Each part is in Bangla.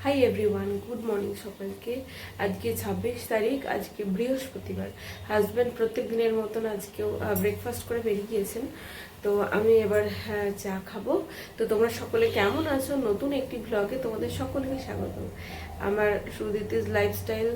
হাই এভরিওয়ান, গুড মর্নিং সকলকে। আজকে 26 তারিখ, আজকে বৃহস্পতিবার। হাজব্যান্ড প্রত্যেক দিনের মতন আজকেও ব্রেকফাস্ট করে বেরিয়ে গিয়েছেন। তো আমি এবার চা খাবো। তো তোমরা সকলে কেমন আছো? নতুন একটি ব্লগে তোমাদের সকলকে স্বাগত। আমার সুদিতিস লাইফস্টাইল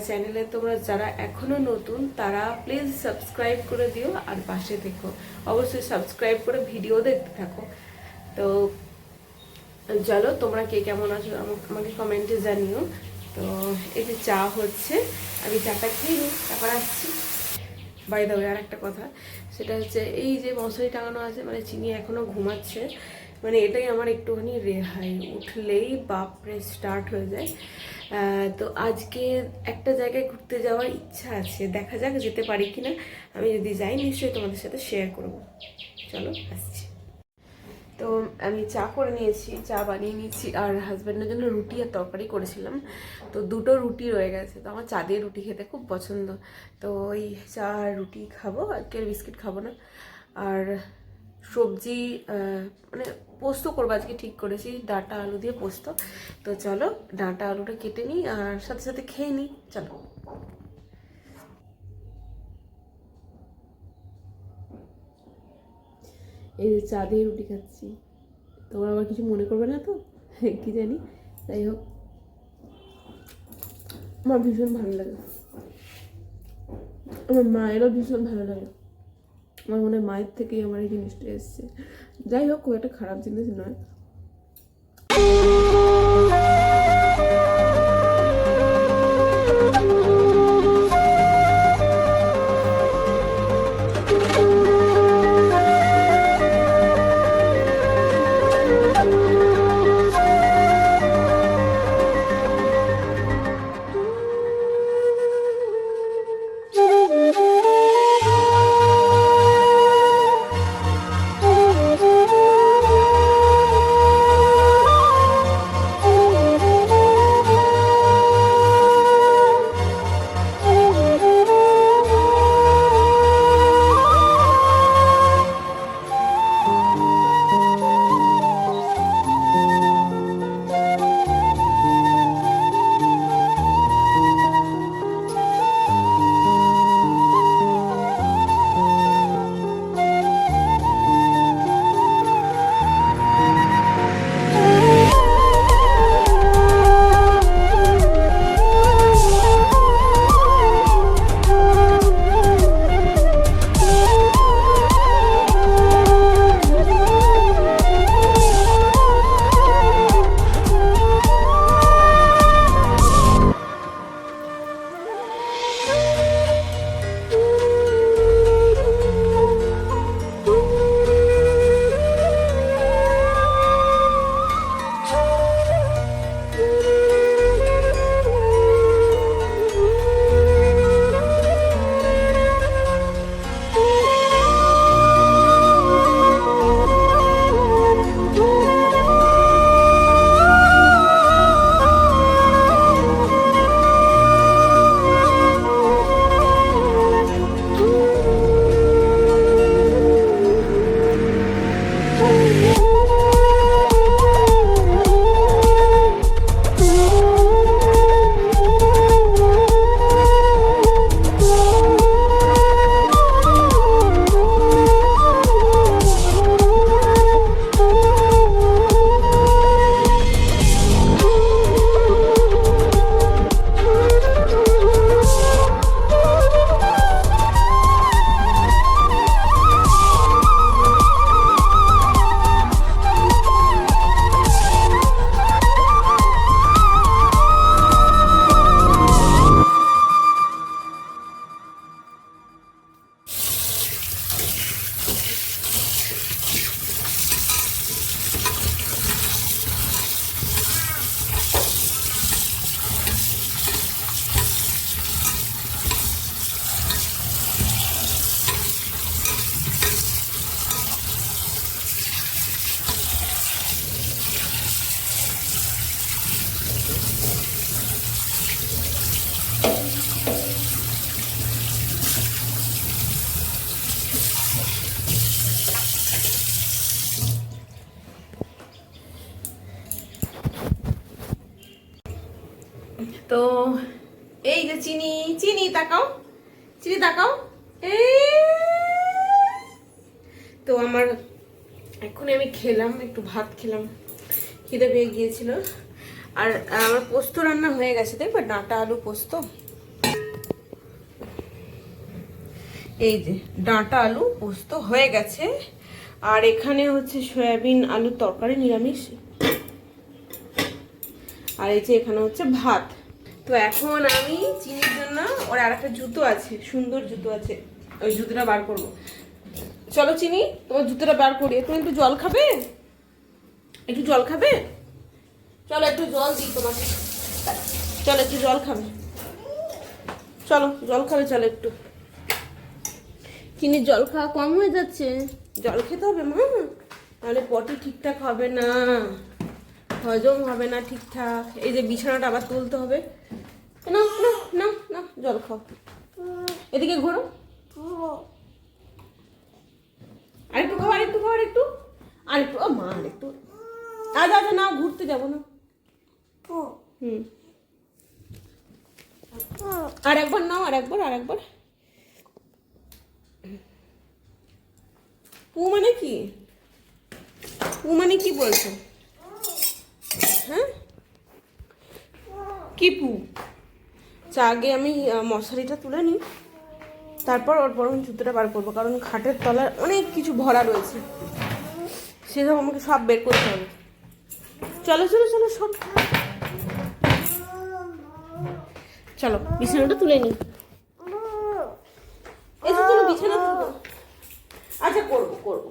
চ্যানেলে তোমরা যারা এখনো নতুন তারা প্লিজ সাবস্ক্রাইব করে দিও আর পাশে থেকো। অবশ্যই সাবস্ক্রাইব করে ভিডিও দেখতে থাকো। তো চলো, তোমরা কে কেমন আছো আমাকে কমেন্টে জানিও। তো এই যে চা হচ্ছে, আমি চাটা খেয়ে নিই, তারপর আসছি। বাই দ্য ওয়ে, আর একটা কথা, সেটা হচ্ছে এই যে মশারি টাঙানো আছে, মানে চিনি এখনো ঘুমাচ্ছে, মানে এটাই আমার একটুখানি রেহাই। উঠলেই বাপরে স্টার্ট হয়ে যায়। তো আজকে একটা জায়গায় ঘুরতে যাওয়ার ইচ্ছা আছে, দেখা যাক যেতে পারি কিনা। আমি যদি যাই নিশ্চয়ই তোমাদের সাথে শেয়ার করবো। চলো আসছি। তো আমি চা করে নিয়েছি, চা বানিয়ে নিয়েছি, আর হাজব্যান্ডের জন্য রুটি আর তরকারি করেছিলাম। তো দুটো রুটি রয়ে গেছে, তো আমার চা দিয়ে রুটি খেতে খুব পছন্দ। তো ওই চা আর রুটি খাবো, আর কেউ বিস্কিট খাবো না। আর সবজি মানে পোস্ত করবো আজকে, ঠিক করেছি, ডাঁটা আলু দিয়ে পোস্ত। তো চলো ডাঁটা আলুটা কেটে নিই আর সাথে সাথে খেয়ে নিই। চলো। এই যে চা দিয়ে রুটি খাচ্ছি, তোমরা আবার কিছু মনে করবে না তো? কি জানি, যাই হোক, আমার ভীষণ ভালো লাগে। আমার মায়েরও ভীষণ ভালো লাগে। আমার মনে হয় মায়ের থেকেই আমার এই জিনিসটা এসছে। যাই হোক, খুব একটা খারাপ জিনিস নয়। তো এই যে চিনি চিনি তাকাও, চিনি তাকাও। এই তো আমার এখন আমি খেলাম, একটু ভাত খেলাম, খিদে পেয়ে গিয়েছিল। আর আমার পোস্ত রান্না হয়ে গেছে, দেখবে ডাঁটা আলু পোস্ত। এই যে ডাঁটা আলু পোস্ত হয়ে গেছে। আর এখানে হচ্ছে সয়াবিন আলুর তরকারি নিরামিষ। আর এই যে এখানে হচ্ছে ভাত। তো এখন আমি চিনির জন্য, ওর আর একটা জুতো আছে, সুন্দর জুতো আছে, ওই জুতোটা বার করবো। চলো চিনি, তোমার জুতোটা বার করি। তুমি একটু জল খাবে? একটু জল খাবে? চলো একটু জল দিই তোমাকে। চলো একটু জল খাবে, চলো জল খাবে, চলো একটু। চিনির জল খাওয়া কম হয়ে যাচ্ছে, জল খেতে হবে মা, তাহলে পটি ঠিকঠাক হবে না, হজম হবে না ঠিকঠাক। এই যে বিছানাটা আবার তুলতে হবে। না না না না, জল খাও। এদিকে ঘোরো, আরেকটু খাও, আরেকটু খাও, আরেকটু, আরেকটু। ও মা আরেকটু। আচ্ছা আচ্ছা, না ঘুরতে যাবো না। আর একবার নাও, আর একবার, আর একবার। পু মানে কি? পু মানে কি বলছো? হ্যাঁ কি পু? আগে আমি মশারিটা তুলে নিই, তারপর ওর বরং জুতোটা বার করবো, কারণ খাটের তলার অনেক কিছু ভরা রয়েছে, সেসব আমাকে সব বের করতে হবে। চলো চলো চলো সব, চলো বিছানাটা তুলে নিই। এসে চলো বিছানা তুলবো। আচ্ছা করবো করবো।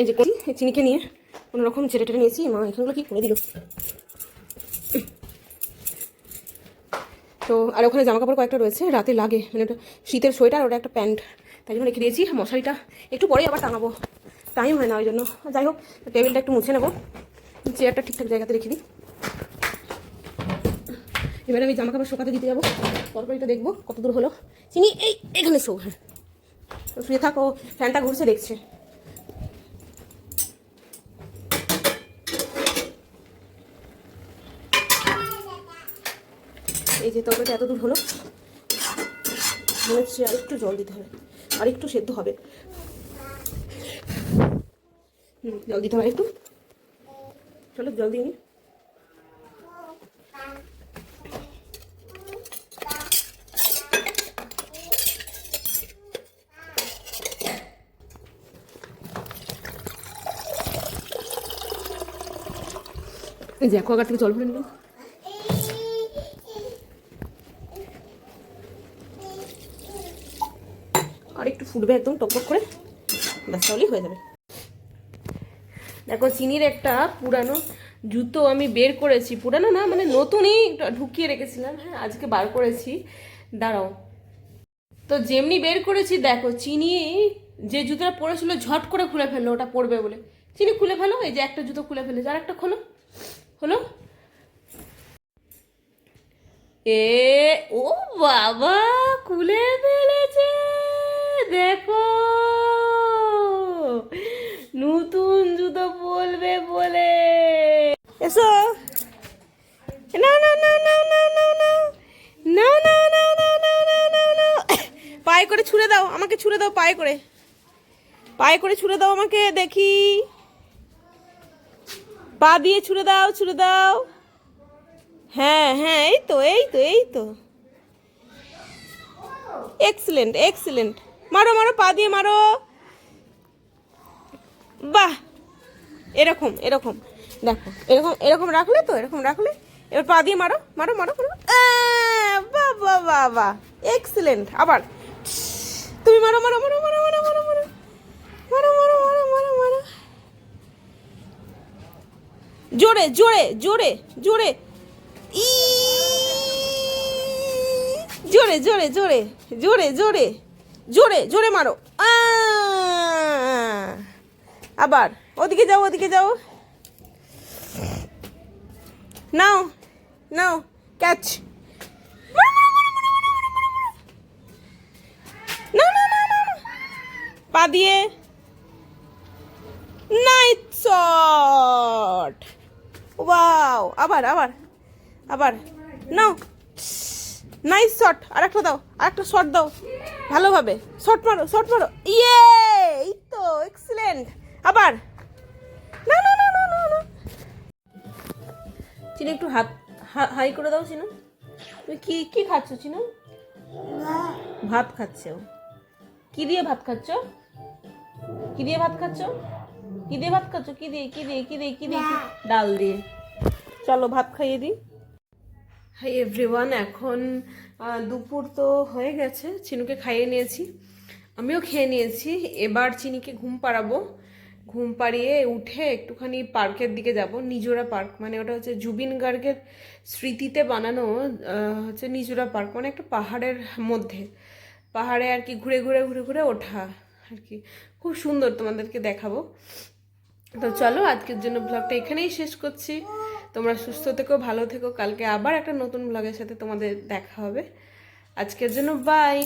এই যে চিনিকে নিয়ে কোনোরকম ছেড়ে টেটে নিয়েছি। মা এখানগুলো কি করে দিল। তো আর ওখানে জামা কাপড় কয়েকটা রয়েছে, রাতে লাগে, মানে ওটা শীতের সোয়েটার, ওটা একটা প্যান্ট, তাই জন্য রেখে দিয়েছি। মশারিটা একটু পরেই আবার টাঙাবো, টাইম হয় না ওই জন্য। যাই হোক, টেবিলটা একটু মুছে নেবো, চেয়ারটা ঠিকঠাক জায়গাতে রেখে দিই। এবারে আমি জামা কাপড় শোকাতে দিতে যাবো, তরকারিটা দেখবো কত দূর হলো। চিনি এই এখানে শো, হ্যাঁ শুয়ে থাকো, ফ্যানটা ঘুরছে দেখছে। এই যে তরকারিটা এত দূর হলো, মনে হচ্ছে আর একটু জল দিতে হবে, আর একটু সেদ্ধ হবে। জল দিতে হবে একটু, চলো জল দিয়ে নি। এই যে অ্যাকোয়াগার্ড থেকে জল ভরে নিলাম। আর একটু ফুটবে একদম টকটক করে, ব্যাস তাহলেই হয়ে যাবে। দেখো চিনির একটা পুরানো জুতো আমি বের করেছি, পুরানো না মানে নতুনই ঢুকিয়ে রেখেছিলাম, হ্যাঁ আজকে বার করেছি, দাঁড়াও। তো যেমনি বের করেছি দেখো চিনি যে জুতোটা পরেছিল ঝট করে খুলে ফেললো ওটা পরবে বলে। চিনি খুলে ফেলো, এই যে একটা জুতো খুলে ফেলেছে, আর একটা খোলো, হলো। এ ও বাবা খুলে ফেলেছে, দেখো নতুন জুতো পরবে বলে। এসো, না না না না না না না না না না না না না না না, পায়ে করে ছুঁড়ে দাও আমাকে, ছুঁড়ে দাও পায়ে করে, পায়ে করে ছুঁড়ে দাও আমাকে দেখি, পা দিয়ে ছুঁড়ে দাও, ছুঁড়ে দাও। হ্যাঁ হ্যাঁ, এই তো এই তো এই তো, এক্সিলেন্ট এক্সিলেন্ট, মারো মারো, পা দিয়ে মারো, বাহ, এরকম এরকম দেখো, এরকম এরকম রাখলে তো, এরকম রাখলে, এবার পা দিয়ে মারো মারো মারো মারো, বাহ বাহ বাহ বাহ, এক্সিলেন্ট। আবার তুমি মারো মারো মারো মারো মারো মারো মারো মারো মারো মারো মারো মারো, জোরে জোরে জোরে জোরে, ই জোরে জোরে জোরে জোরে জোরে জোরে জোরে মারো, আবার ওদিকে যাও, ওদিকে যাও, নাও নাও ক্যাচ, না না না না, পা দিয়ে নাইস শট, ওয়াও, আবার আবার আবার, নাও নাইস শট, আরেকটা দাও, আরেকটা শট দাও, ভালোভাবে শট মারো, শট মারো, ইয়ে, এই তো এক্সিলেন্ট। আবার না না না না না না, চিনি একটু হাত হাই করে দাও চিনু, তুমি কি কি খাচ্ছ চিনু? ভাত খাচ্ছে ও। কি দিয়ে ভাত খাচ্ছ? কি দিয়ে ভাত খাচ্ছ? কি দিয়ে ভাত খাচ্ছ? কি দিয়ে কি দিয়ে কি দিয়ে কি দিয়ে? ডাল দিয়ে। চলো ভাত খাইয়ে দিই। হাই এভরিওয়ান, এখন দুপুর তো হয়ে গেছে, চিনুকে খাইয়ে নিয়েছি, আমিও খেয়ে নিয়েছি। এবার চিনিকে ঘুম পাড়াবো, ঘুম পাড়িয়ে উঠে একটুখানি পার্কের দিকে যাব, নিজোরা পার্ক, মানে ওটা হচ্ছে জুবিন গার্গের স্মৃতিতে বানানো হচ্ছে নিজোরা পার্ক, মানে একটা পাহাড়ের মধ্যে, পাহাড়ে আর কি ঘুরে ঘুরে ঘুরে ঘুরে ওঠা আর কি, খুব সুন্দর, তোমাদেরকে দেখাবো। তো চলো আজকের জন্য ব্লগটা এখানেই শেষ করছি। তোমরা সুস্থ থেকো, ভালো থেকো, কালকে আবার একটা নতুন ব্লগের সাথে তোমাদের দেখা হবে। আজকের জন্য বাই।